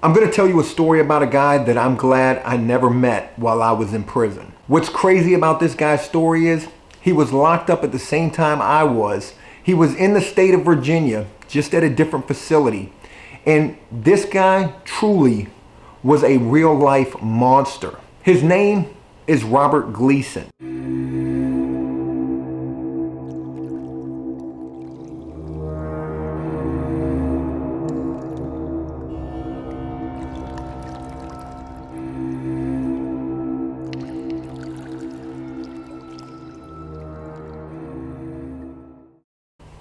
I'm going to tell you a story about a guy that I'm glad I never met while I was in prison. What's crazy about this guy's story is he was locked up at the same time I was. He was in the state of Virginia, just at a different facility. And this guy truly was a real life monster. His name is Robert Gleason.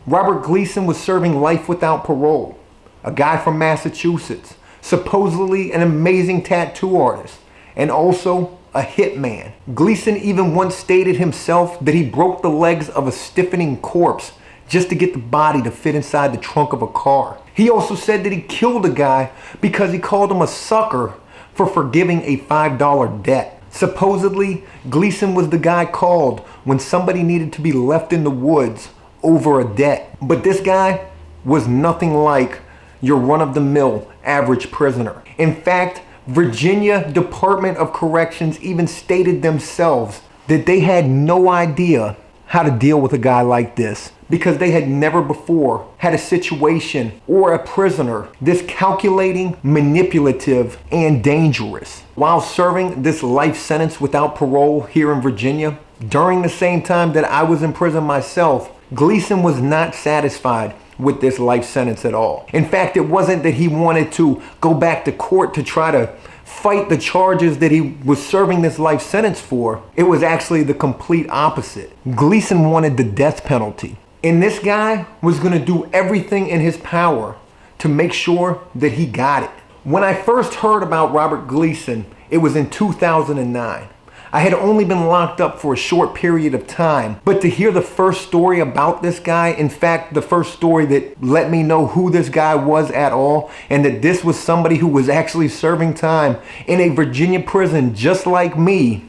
Robert Gleason was serving life without parole. A guy from Massachusetts, supposedly an amazing tattoo artist, and also a hitman. Gleason even once stated himself that he broke the legs of a stiffening corpse just to get the body to fit inside the trunk of a car. He also said that he killed a guy because he called him a sucker for forgiving a $5 debt. Supposedly, Gleason was the guy called when somebody needed to be left in the woods over a debt. But this guy was nothing like your run-of-the-mill average prisoner. In fact, Virginia Department of Corrections even stated themselves that they had no idea how to deal with a guy like this because they had never before had a situation or a prisoner this calculating, manipulative, and dangerous. While serving this life sentence without parole here in Virginia, during the same time that I was in prison myself, Gleason was not satisfied with this life sentence at all. In fact, it wasn't that he wanted to go back to court to try to fight the charges that he was serving this life sentence for. It was actually the complete opposite. Gleason wanted the death penalty. And this guy was going to do everything in his power to make sure that he got it. When I first heard about Robert Gleason, it was in 2009. I had only been locked up for a short period of time, but to hear the first story about this guy, in fact, the first story that let me know who this guy was at all, and that this was somebody who was actually serving time in a Virginia prison just like me,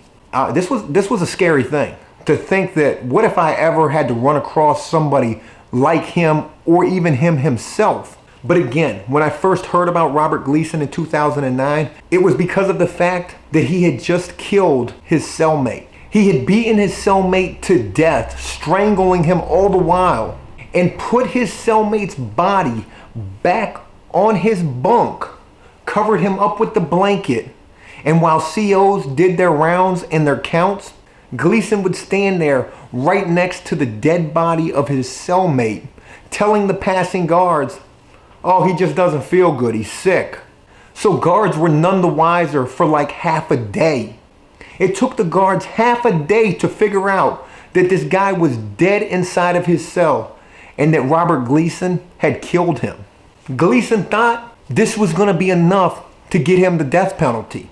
this was a scary thing. To think that, what if I ever had to run across somebody like him or even him himself? But again, when I first heard about Robert Gleason in 2009, it was because of the fact that he had just killed his cellmate. He had beaten his cellmate to death, strangling him all the while, and put his cellmate's body back on his bunk, covered him up with the blanket, and while COs did their rounds and their counts, Gleason would stand there right next to the dead body of his cellmate, telling the passing guards, "Oh, he just doesn't feel good, he's sick." So guards were none the wiser for like half a day. It took the guards half a day to figure out that this guy was dead inside of his cell and that Robert Gleason had killed him. Gleason thought this was going to be enough to get him the death penalty.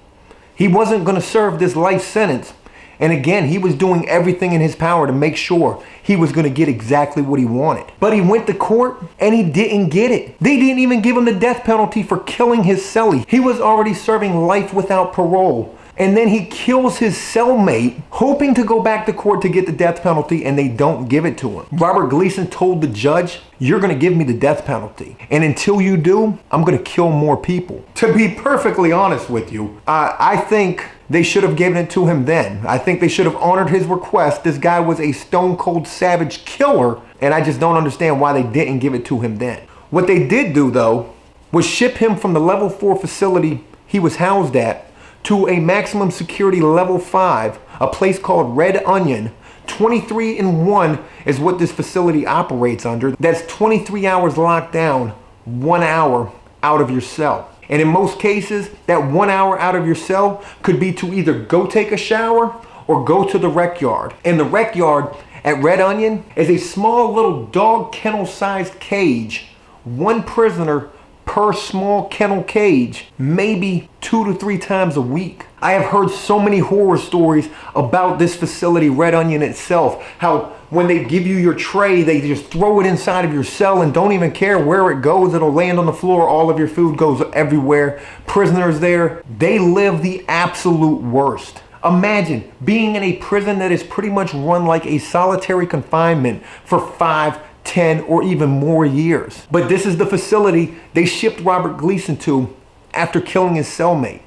He wasn't going to serve this life sentence. And again, he was doing everything in his power to make sure he was going to get exactly what he wanted. But he went to court and he didn't get it. They didn't even give him the death penalty for killing his cellie. He was already serving life without parole. And then he kills his cellmate, hoping to go back to court to get the death penalty, and they don't give it to him. Robert Gleason told the judge, "You're going to give me the death penalty. And until you do, I'm going to kill more people." To be perfectly honest with you, I think they should have given it to him then. I think they should have honored his request. This guy was a stone cold savage killer, and I just don't understand why they didn't give it to him then. What they did do, though, was ship him from the level 4 facility he was housed at to a maximum security level 5, a place called Red Onion. 23-in-1 is what this facility operates under. That's 23 hours locked down, 1 hour out of your cell. And in most cases, that 1 hour out of your cell could be to either go take a shower or go to the rec yard. And the rec yard at Red Onion is a small little dog kennel sized cage. One prisoner per small kennel cage, maybe 2 to 3 times a week. I have heard so many horror stories about this facility, Red Onion itself, how when they give you your tray, they just throw it inside of your cell and don't even care where it goes. It'll land on the floor. All of your food goes everywhere. Prisoners there, they live the absolute worst. Imagine being in a prison that is pretty much run like a solitary confinement for 5, 10, or even more years. But this is the facility they shipped Robert Gleason to after killing his cellmate.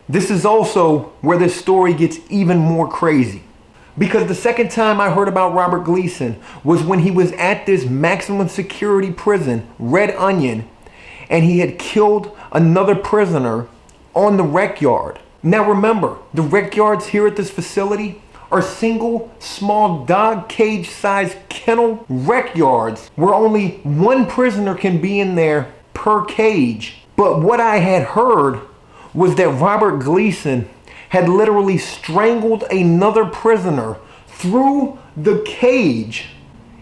This is also where this story gets even more crazy. Because the second time I heard about Robert Gleason was when he was at this maximum security prison, Red Onion, and he had killed another prisoner on the rec yard. Now remember, the rec yards here at this facility are single, small dog cage sized kennel rec yards where only one prisoner can be in there per cage. But what I had heard was that Robert Gleason had literally strangled another prisoner through the cage,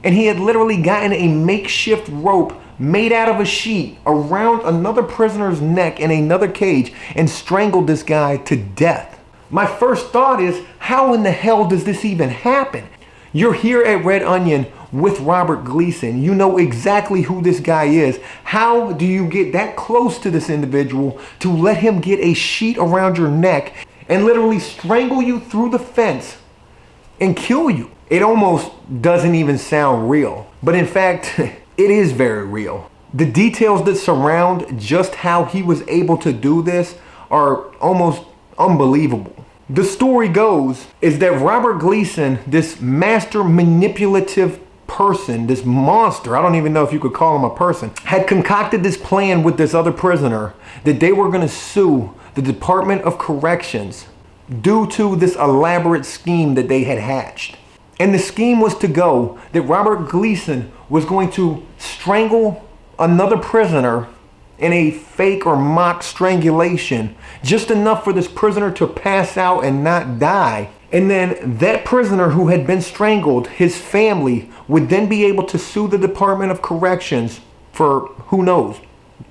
and he had literally gotten a makeshift rope made out of a sheet around another prisoner's neck in another cage and strangled this guy to death. My first thought is, how in the hell does this even happen? You're here at Red Onion with Robert Gleason. You know exactly who this guy is. How do you get that close to this individual to let him get a sheet around your neck and literally strangle you through the fence and kill you? It almost doesn't even sound real. But in fact, it is very real. The details that surround just how he was able to do this are almost unbelievable. The story goes is that Robert Gleason, this master manipulative person, this monster, I don't even know if you could call him a person, had concocted this plan with this other prisoner that they were going to sue the Department of Corrections due to this elaborate scheme that they had hatched. And the scheme was to go that Robert Gleason was going to strangle another prisoner in a fake or mock strangulation, just enough for this prisoner to pass out and not die. And then that prisoner who had been strangled, his family, would then be able to sue the Department of Corrections for, who knows,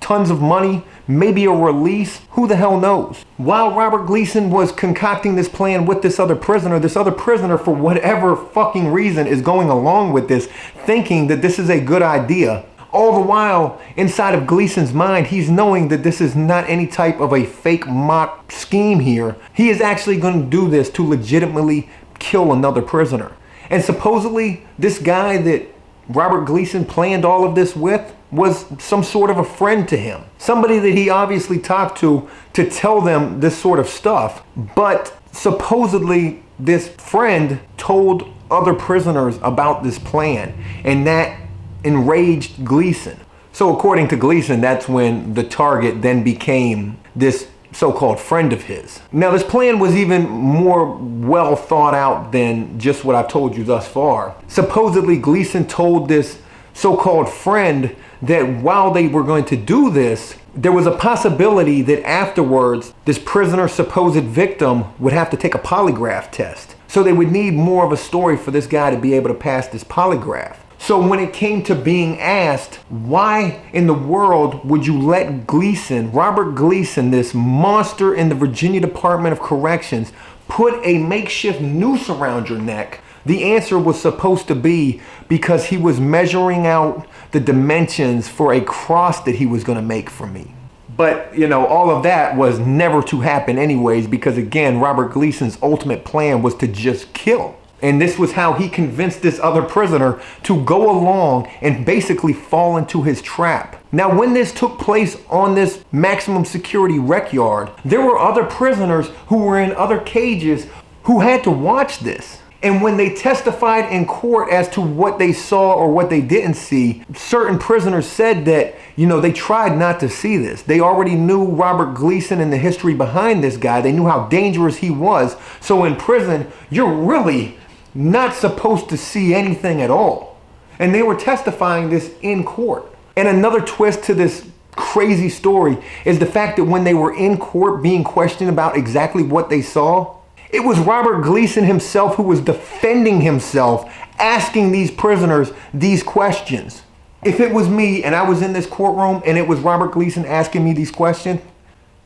tons of money, maybe a release, who the hell knows. While Robert Gleason was concocting this plan with this other prisoner, for whatever fucking reason is going along with this, thinking that this is a good idea. All the while, inside of Gleason's mind, he's knowing that this is not any type of a fake mock scheme here. He is actually going to do this to legitimately kill another prisoner. And supposedly, this guy that Robert Gleason planned all of this with was some sort of a friend to him. Somebody that he obviously talked to tell them this sort of stuff. But supposedly, this friend told other prisoners about this plan, and that enraged Gleason. So according to Gleason, that's when the target then became this so-called friend of his. Now this plan was even more well thought out than just what I've told you thus far. Supposedly Gleason told this so-called friend that while they were going to do this, there was a possibility that afterwards this prisoner's supposed victim would have to take a polygraph test. So they would need more of a story for this guy to be able to pass this polygraph. So when it came to being asked, why in the world would you let Gleason, Robert Gleason, this monster in the Virginia Department of Corrections, put a makeshift noose around your neck? The answer was supposed to be because he was measuring out the dimensions for a cross that he was going to make for me. But, you know, all of that was never to happen anyways, because again, Robert Gleason's ultimate plan was to just kill. And this was how he convinced this other prisoner to go along and basically fall into his trap. Now, when this took place on this maximum security rec yard, there were other prisoners who were in other cages who had to watch this. And when they testified in court as to what they saw or what they didn't see, certain prisoners said that, you know, they tried not to see this. They already knew Robert Gleason and the history behind this guy. They knew how dangerous he was. So in prison, you're really not supposed to see anything at all. And they were testifying this in court. And another twist to this crazy story is the fact that when they were in court being questioned about exactly what they saw, it was Robert Gleason himself who was defending himself, asking these prisoners these questions. If it was me and I was in this courtroom and it was Robert Gleason asking me these questions,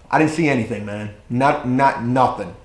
I didn't see anything, man. Nothing.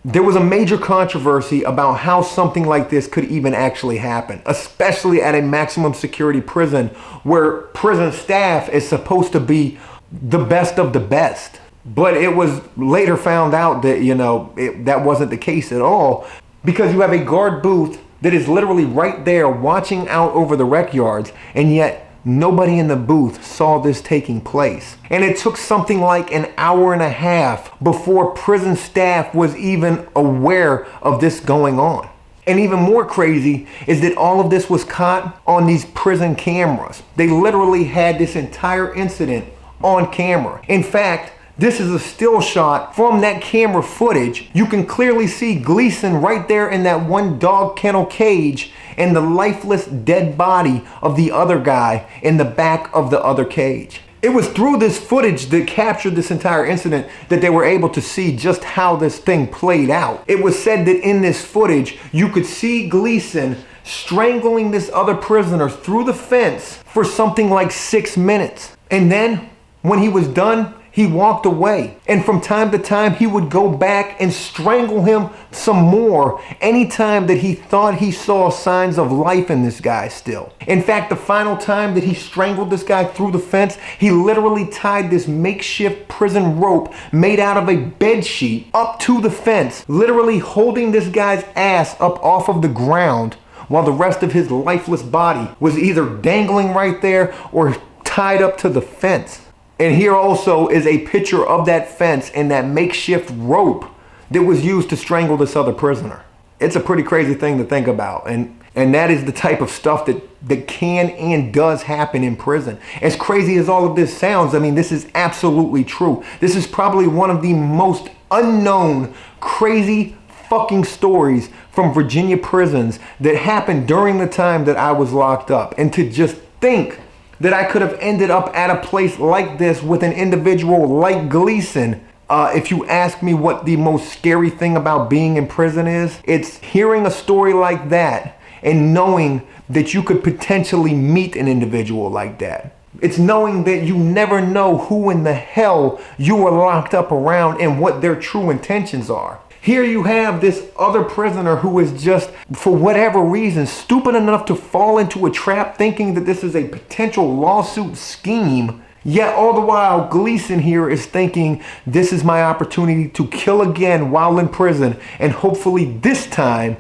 There was a major controversy about how something like this could even actually happen, especially at a maximum security prison where prison staff is supposed to be the best of the best. But it was later found out that, you know, that wasn't the case at all, because you have a guard booth that is literally right there watching out over the rec yards, and yet nobody in the booth saw this taking place. And it took something like an hour and a half before prison staff was even aware of this going on. And even more crazy is that all of this was caught on these prison cameras. They literally had this entire incident on camera. In fact, this is a still shot from that camera footage. You can clearly see Gleason right there in that one dog kennel cage and the lifeless dead body of the other guy in the back of the other cage. It was through this footage that captured this entire incident that they were able to see just how this thing played out. It was said that in this footage, you could see Gleason strangling this other prisoner through the fence for something like 6 minutes. And then when he was done, he walked away. And from time to time, he would go back and strangle him some more anytime that he thought he saw signs of life in this guy still. In fact, the final time that he strangled this guy through the fence, he literally tied this makeshift prison rope made out of a bed sheet up to the fence, literally holding this guy's ass up off of the ground while the rest of his lifeless body was either dangling right there or tied up to the fence. And here also is a picture of that fence and that makeshift rope that was used to strangle this other prisoner. It's a pretty crazy thing to think about. And that is the type of stuff that can and does happen in prison. As crazy as all of this sounds, I mean, this is absolutely true. This is probably one of the most unknown, crazy fucking stories from Virginia prisons that happened during the time that I was locked up. And to just think that I could have ended up at a place like this with an individual like Gleason. If you ask me what the most scary thing about being in prison is, it's hearing a story like that and knowing that you could potentially meet an individual like that. It's knowing that you never know who in the hell you are locked up around and what their true intentions are. Here you have this other prisoner who is just, for whatever reason, stupid enough to fall into a trap thinking that this is a potential lawsuit scheme. Yet all the while, Gleason here is thinking, this is my opportunity to kill again while in prison. And hopefully this second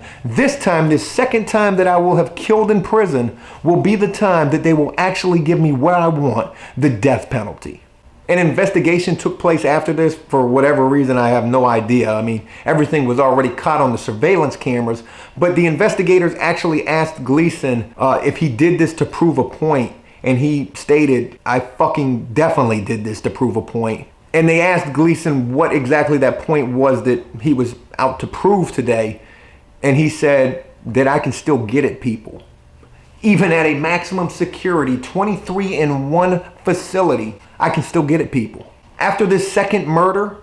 time that I will have killed in prison will be the time that they will actually give me what I want, the death penalty. An investigation took place after this for whatever reason, I have no idea. I mean, everything was already caught on the surveillance cameras, but the investigators actually asked Gleason if he did this to prove a point. And he stated, I fucking definitely did this to prove a point. And they asked Gleason what exactly that point was that he was out to prove today. And he said that I can still get at people. Even at a maximum security 23-in-1 facility, I can still get at people. After this second murder,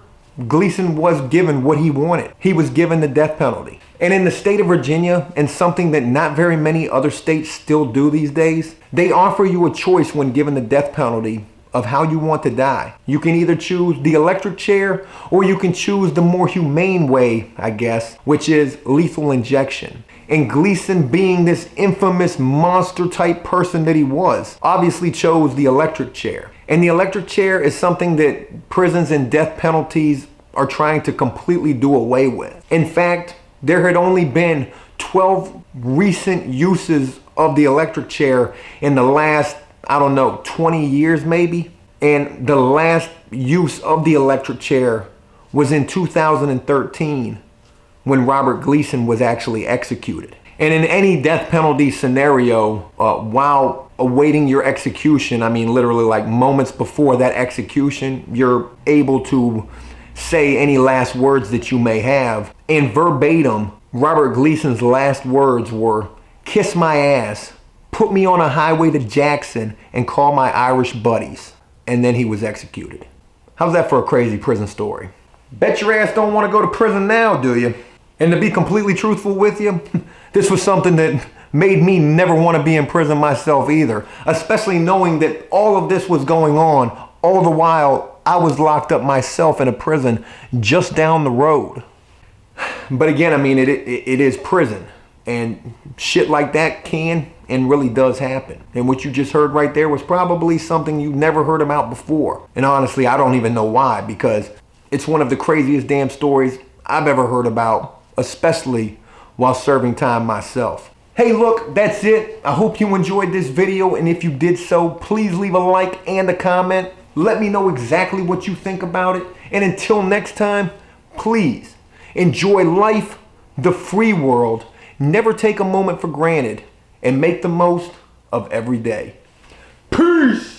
Gleason was given what he wanted. He was given the death penalty. And in the state of Virginia, and something that not very many other states still do these days, they offer you a choice when given the death penalty of how you want to die. You can either choose the electric chair, or you can choose the more humane way, I guess, which is lethal injection. And Gleason, being this infamous monster type person that he was, obviously chose the electric chair. And the electric chair is something that prisons and death penalties are trying to completely do away with. In fact, there had only been 12 recent uses of the electric chair in the last, 20 years maybe. And the last use of the electric chair was in 2013 when Robert Gleason was actually executed. And in any death penalty scenario, while awaiting your execution, I mean literally like moments before that execution, you're able to say any last words that you may have. And verbatim, Robert Gleason's last words were, "Kiss my ass, put me on a highway to Jackson, and call my Irish buddies." And then he was executed. How's that for a crazy prison story? Bet your ass don't want to go to prison now, do you? And to be completely truthful with you, this was something that made me never want to be in prison myself either, especially knowing that all of this was going on all the while I was locked up myself in a prison just down the road. But again, I mean, it is prison, and shit like that can and really does happen. And what you just heard right there was probably something you never heard about before. And honestly, I don't even know why, because it's one of the craziest damn stories I've ever heard about, especially while serving time myself. Hey, look, that's it. I hope you enjoyed this video, and if you did so, please leave a like and a comment. Let me know exactly what you think about it. And until next time, please enjoy life, the free world, never take a moment for granted, and make the most of every day. Peace!